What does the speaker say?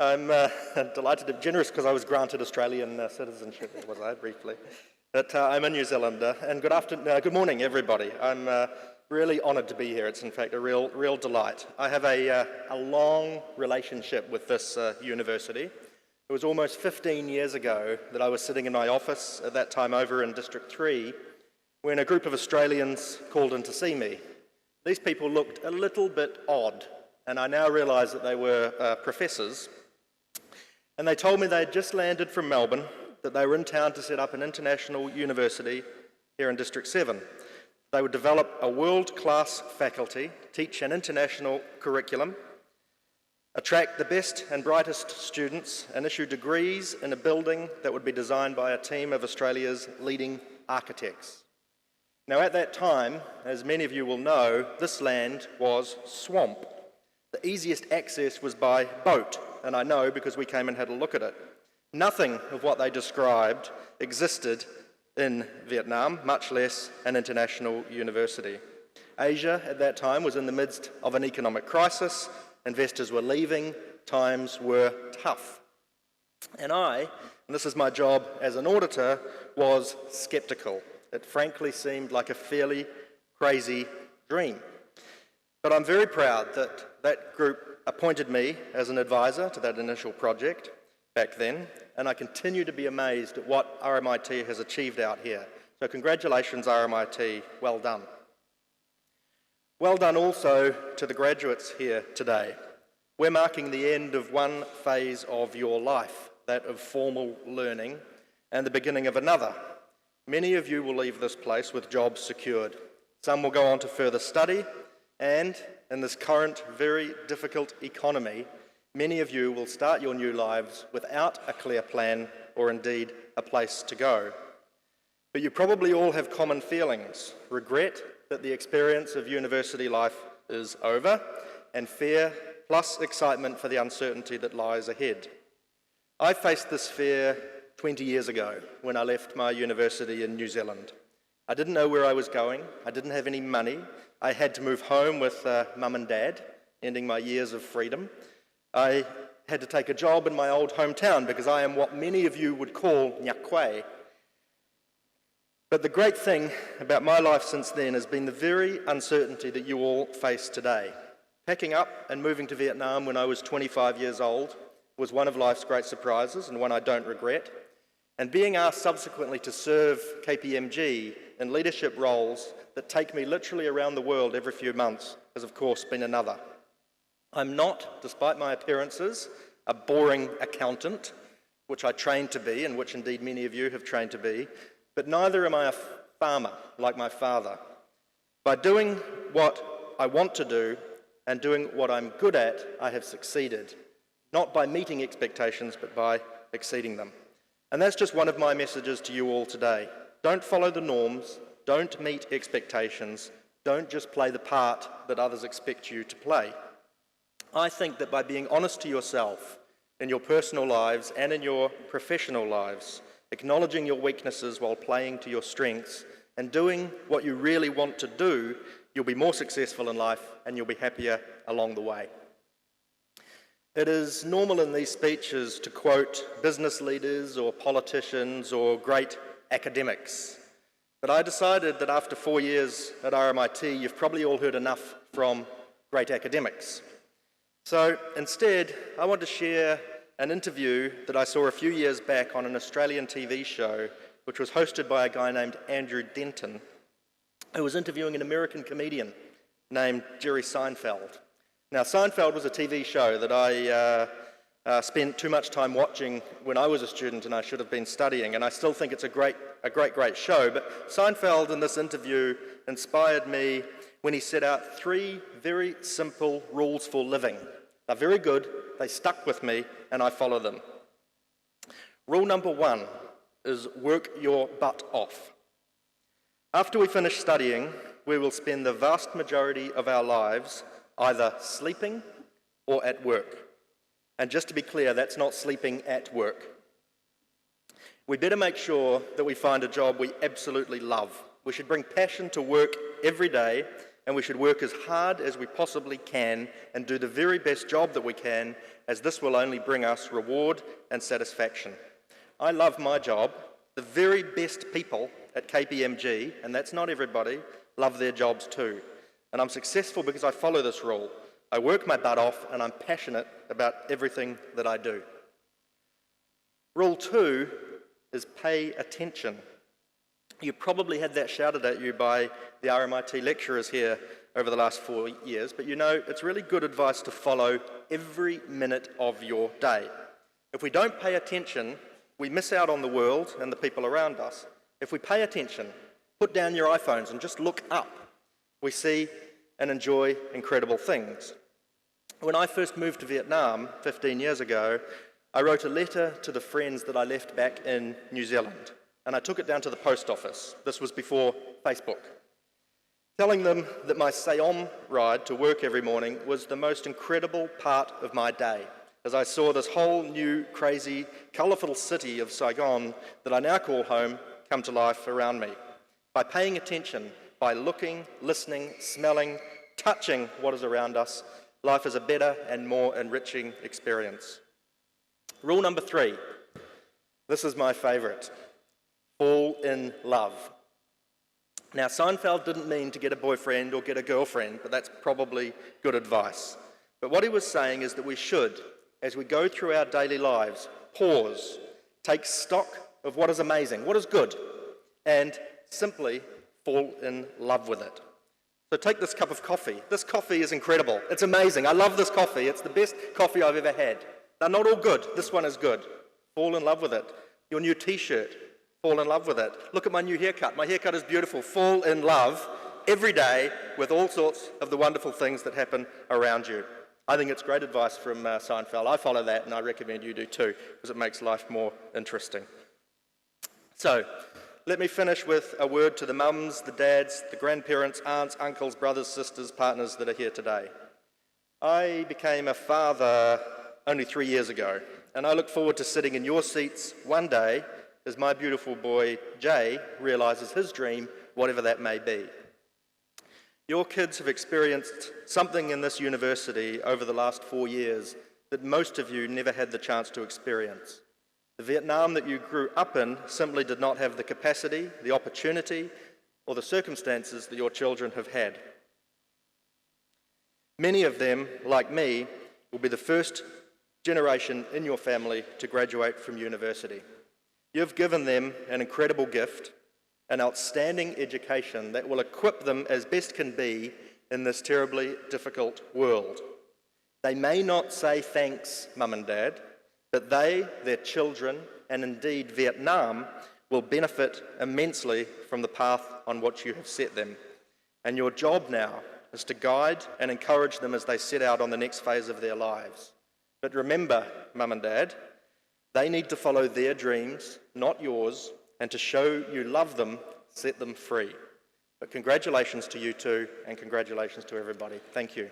I'm delighted and generous because I was granted Australian citizenship, was I, briefly. But I'm a New Zealander, and good morning, everybody. I'm really honoured to be here. It's in fact a real delight. I have a long relationship with this university. It was almost 15 years ago that I was sitting in my office, at that time over in District 3, when a group of Australians called in to see me. These people looked a little bit odd, and I now realise that they were professors. And they told me they had just landed from Melbourne, that they were in town to set up an international university here in District 7. They would develop a world-class faculty, teach an international curriculum, attract the best and brightest students, and issue degrees in a building that would be designed by a team of Australia's leading architects. Now, at that time, as many of you will know, this land was swamp. The easiest access was by boat, and I know because we came and had a look at it. Nothing of what they described existed in Vietnam, much less an international university. Asia at that time was in the midst of an economic crisis. Investors were leaving, times were tough. And this is my job as an auditor, was sceptical. It frankly seemed like a fairly crazy dream. But I'm very proud that that group appointed me as an advisor to that initial project back then, and I continue to be amazed at what RMIT has achieved out here. So congratulations, RMIT, well done. Well done also to the graduates here today. We're marking the end of one phase of your life, that of formal learning, and the beginning of another. Many of you will leave this place with jobs secured. Some will go on to further study, and in this current very difficult economy, many of you will start your new lives without a clear plan or indeed a place to go. But you probably all have common feelings: regret that the experience of university life is over, and fear plus excitement for the uncertainty that lies ahead. I faced this fear 20 years ago when I left my university in New Zealand. I didn't know where I was going. I didn't have any money. I had to move home with mum and dad, ending my years of freedom. I had to take a job in my old hometown because I am what many of you would call nyakwe. But the great thing about my life since then has been the very uncertainty that you all face today. Packing up and moving to Vietnam when I was 25 years old was one of life's great surprises and one I don't regret. And being asked subsequently to serve KPMG in leadership roles that take me literally around the world every few months has of course been another. I'm not, despite my appearances, a boring accountant, which I trained to be and which indeed many of you have trained to be, but neither am I a farmer like my father. By doing what I want to do and doing what I'm good at, I have succeeded. Not by meeting expectations, but by exceeding them. And that's just one of my messages to you all today. Don't follow the norms, don't meet expectations, don't just play the part that others expect you to play. I think that by being honest to yourself in your personal lives and in your professional lives, acknowledging your weaknesses while playing to your strengths, and doing what you really want to do, you'll be more successful in life and you'll be happier along the way. It is normal in these speeches to quote business leaders or politicians or great academics. But I decided that after 4 years at RMIT, you've probably all heard enough from great academics. So instead, I want to share an interview that I saw a few years back on an Australian TV show, which was hosted by a guy named Andrew Denton, who was interviewing an American comedian named Jerry Seinfeld. Now, Seinfeld was a TV show that I spent too much time watching when I was a student and I should have been studying, and I still think it's a great show. But Seinfeld in this interview inspired me when he set out 3 very simple rules for living. They're very good, they stuck with me, and I follow them. Rule number 1 is work your butt off. After we finish studying, we will spend the vast majority of our lives either sleeping or at work. And just to be clear, that's not sleeping at work. We better make sure that we find a job we absolutely love. We should bring passion to work every day, and we should work as hard as we possibly can and do the very best job that we can as this will only bring us reward and satisfaction. I love my job. The very best people at KPMG, and that's not everybody, love their jobs too. And I'm successful because I follow this rule. I work my butt off and I'm passionate about everything that I do. Rule 2 is pay attention. You probably had that shouted at you by the RMIT lecturers here over the last 4 years, but you know it's really good advice to follow every minute of your day. If we don't pay attention, we miss out on the world and the people around us. If we pay attention, put down your iPhones and just look up, we see and enjoy incredible things. When I first moved to Vietnam 15 years ago, I wrote a letter to the friends that I left back in New Zealand, and I took it down to the post office. This was before Facebook. Telling them that my Sayom ride to work every morning was the most incredible part of my day, as I saw this whole new, crazy, colourful city of Saigon that I now call home come to life around me. By paying attention, by looking, listening, smelling, touching what is around us, life is a better and more enriching experience. Rule number 3. This is my favourite. Fall in love. Now, Seinfeld didn't mean to get a boyfriend or get a girlfriend, but that's probably good advice. But what he was saying is that we should, as we go through our daily lives, pause, take stock of what is amazing, what is good, and simply fall in love with it. So take this cup of coffee. This coffee is incredible. It's amazing. I love this coffee. It's the best coffee I've ever had. They're not all good. This one is good. Fall in love with it. Your new t-shirt. Fall in love with it. Look at my new haircut. My haircut is beautiful. Fall in love every day with all sorts of the wonderful things that happen around you. I think it's great advice from Seinfeld. I follow that, and I recommend you do too, because it makes life more interesting. So, let me finish with a word to the mums, the dads, the grandparents, aunts, uncles, brothers, sisters, partners that are here today. I became a father only 3 years ago, and I look forward to sitting in your seats one day as my beautiful boy Jay realises his dream, whatever that may be. Your kids have experienced something in this university over the last 4 years that most of you never had the chance to experience. The Vietnam that you grew up in simply did not have the capacity, the opportunity, or the circumstances that your children have had. Many of them, like me, will be the first generation in your family to graduate from university. You've given them an incredible gift, an outstanding education that will equip them as best can be in this terribly difficult world. They may not say thanks, Mum and Dad, but they, their children, and indeed Vietnam, will benefit immensely from the path on which you have set them. And your job now is to guide and encourage them as they set out on the next phase of their lives. But remember, Mum and Dad, they need to follow their dreams, not yours, and to show you love them, set them free. But congratulations to you two, and congratulations to everybody. Thank you.